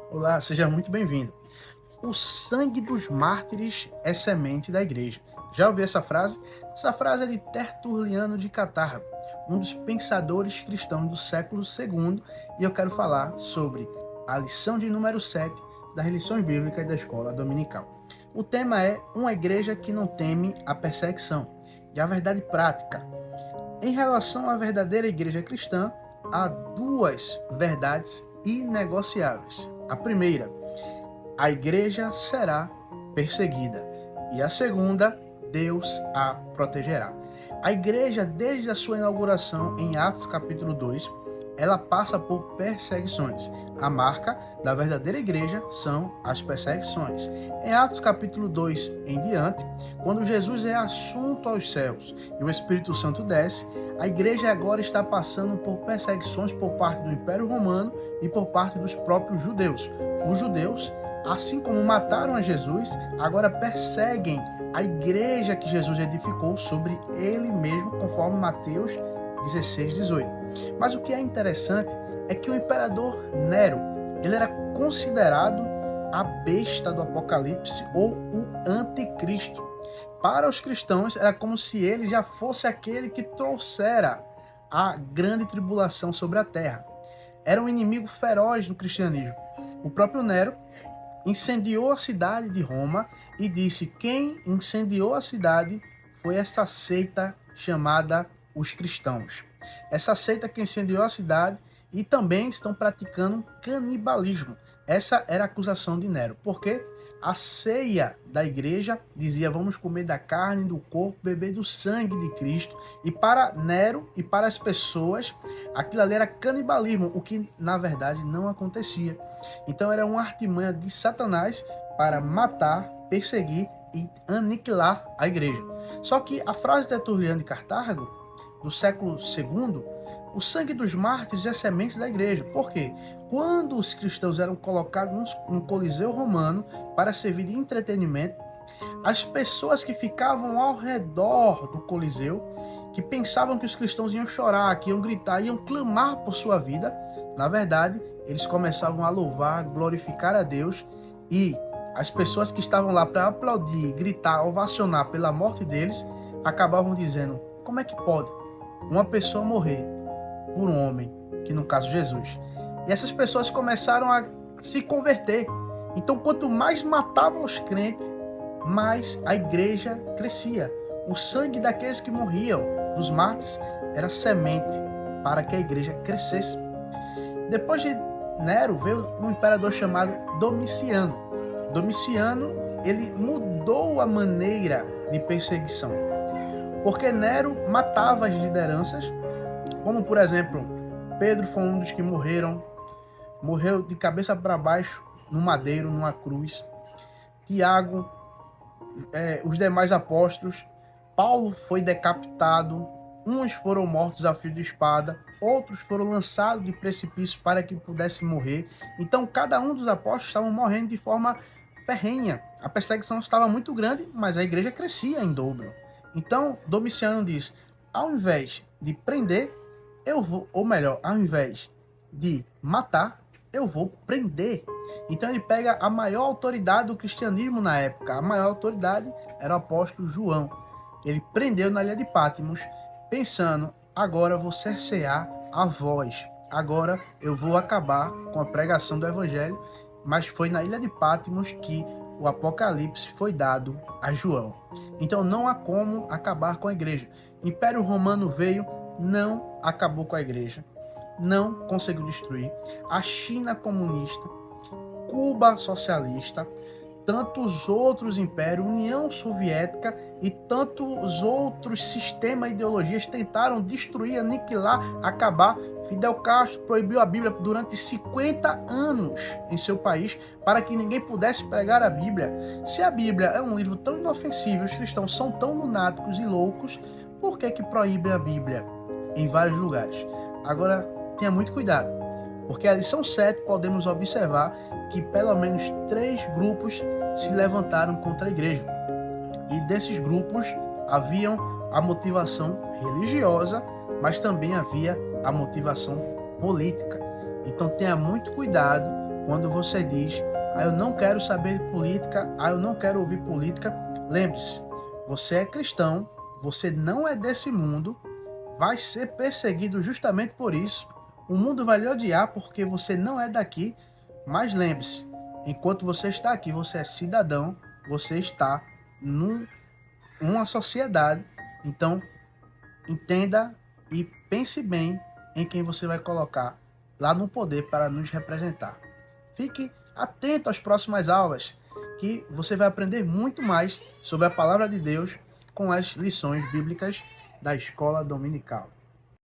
Olá, seja muito bem-vindo. O sangue dos mártires é semente da igreja. Já ouviu essa frase? Essa frase é de Tertuliano de Catargo, um dos pensadores cristãos do século II, e eu quero falar sobre a lição de número 7 das lições bíblicas da escola dominical. O tema é uma igreja que não teme a perseguição e a verdade prática. Em relação à verdadeira igreja cristã, há duas verdades inegociáveis. A primeira, a igreja será perseguida. E a segunda, Deus a protegerá. A igreja, desde a sua inauguração em Atos capítulo 2, ela passa por perseguições. A marca da verdadeira igreja são as perseguições. Em Atos capítulo 2 em diante, quando Jesus é assunto aos céus e o Espírito Santo desce, a igreja agora está passando por perseguições por parte do Império Romano e por parte dos próprios judeus. Os judeus, assim como mataram a Jesus, agora perseguem a igreja que Jesus edificou sobre ele mesmo, conforme Mateus 16, 18. Mas o que é interessante é que o imperador Nero, ele era considerado a besta do Apocalipse ou o anticristo. Para os cristãos, era como se ele já fosse aquele que trouxera a grande tribulação sobre a terra. Era um inimigo feroz do cristianismo. O próprio Nero incendiou a cidade de Roma e disse: quem incendiou a cidade foi essa seita chamada os cristãos. Essa seita que incendiou a cidade e também estão praticando canibalismo. Essa era a acusação de Nero. Por quê? A ceia da igreja dizia: vamos comer da carne, do corpo, beber do sangue de Cristo. E para Nero e para as pessoas, aquilo ali era canibalismo, o que na verdade não acontecia. Então era uma artimanha de Satanás para matar, perseguir e aniquilar a igreja. Só que a frase de Tertuliano de Cartago, do século II, o sangue dos mártires é semente da igreja. Por quê? Quando os cristãos eram colocados no Coliseu Romano para servir de entretenimento, as pessoas que ficavam ao redor do Coliseu, que pensavam que os cristãos iam chorar, que iam gritar, iam clamar por sua vida, na verdade, eles começavam a louvar, glorificar a Deus, e as pessoas que estavam lá para aplaudir, gritar, ovacionar pela morte deles, acabavam dizendo: como é que pode uma pessoa morrer por um homem, que no caso Jesus? E essas pessoas começaram a se converter. Então, quanto mais matavam os crentes, mais a igreja crescia. O sangue daqueles que morriam, dos mártires, era semente para que a igreja crescesse. Depois de Nero, veio um imperador chamado Domiciano. Domiciano, ele mudou a maneira de perseguição. Porque Nero matava as lideranças, como por exemplo, Pedro foi um dos que morreu de cabeça para baixo, no madeiro, numa cruz. Tiago, os demais apóstolos. Paulo foi decapitado, uns foram mortos a fio de espada, outros foram lançados de precipício para que pudessem morrer. Então cada um dos apóstolos estavam morrendo de forma ferrenha. A perseguição estava muito grande, mas a igreja crescia em dobro. Então Domiciano diz: ao invés de prender, eu vou, ou melhor, ao invés de matar, eu vou prender. Então ele pega a maior autoridade do cristianismo na época. A maior autoridade era o apóstolo João. Ele prendeu na ilha de Patmos, pensando: agora vou cercear a voz. Agora eu vou acabar com a pregação do evangelho. Mas foi na ilha de Patmos que o Apocalipse foi dado a João. Então não há como acabar com a igreja. O Império Romano veio, não acabou com a igreja, não conseguiu destruir. A China comunista, Cuba socialista, tantos outros impérios, União Soviética e tantos outros sistemas e ideologias tentaram destruir, aniquilar, acabar. Fidel Castro proibiu a Bíblia durante 50 anos em seu país para que ninguém pudesse pregar a Bíblia. Se a Bíblia é um livro tão inofensivo, os cristãos são tão lunáticos e loucos, por que proíbe a Bíblia em vários lugares? Agora, tenha muito cuidado, porque a lição 7 podemos observar que pelo menos 3 grupos se levantaram contra a igreja. E desses grupos haviam a motivação religiosa, mas também havia a motivação política. Então tenha muito cuidado Quando você diz, eu não quero saber de política, eu não quero ouvir política, lembre-se, você é cristão, você não é desse mundo, vai ser perseguido justamente por isso. O mundo vai lhe odiar porque você não é daqui, mas lembre-se, enquanto você está aqui, você é cidadão, você está numa sociedade. Então, entenda e pense bem em quem você vai colocar lá no poder para nos representar. Fique atento às próximas aulas, que você vai aprender muito mais sobre a palavra de Deus com as lições bíblicas da escola dominical.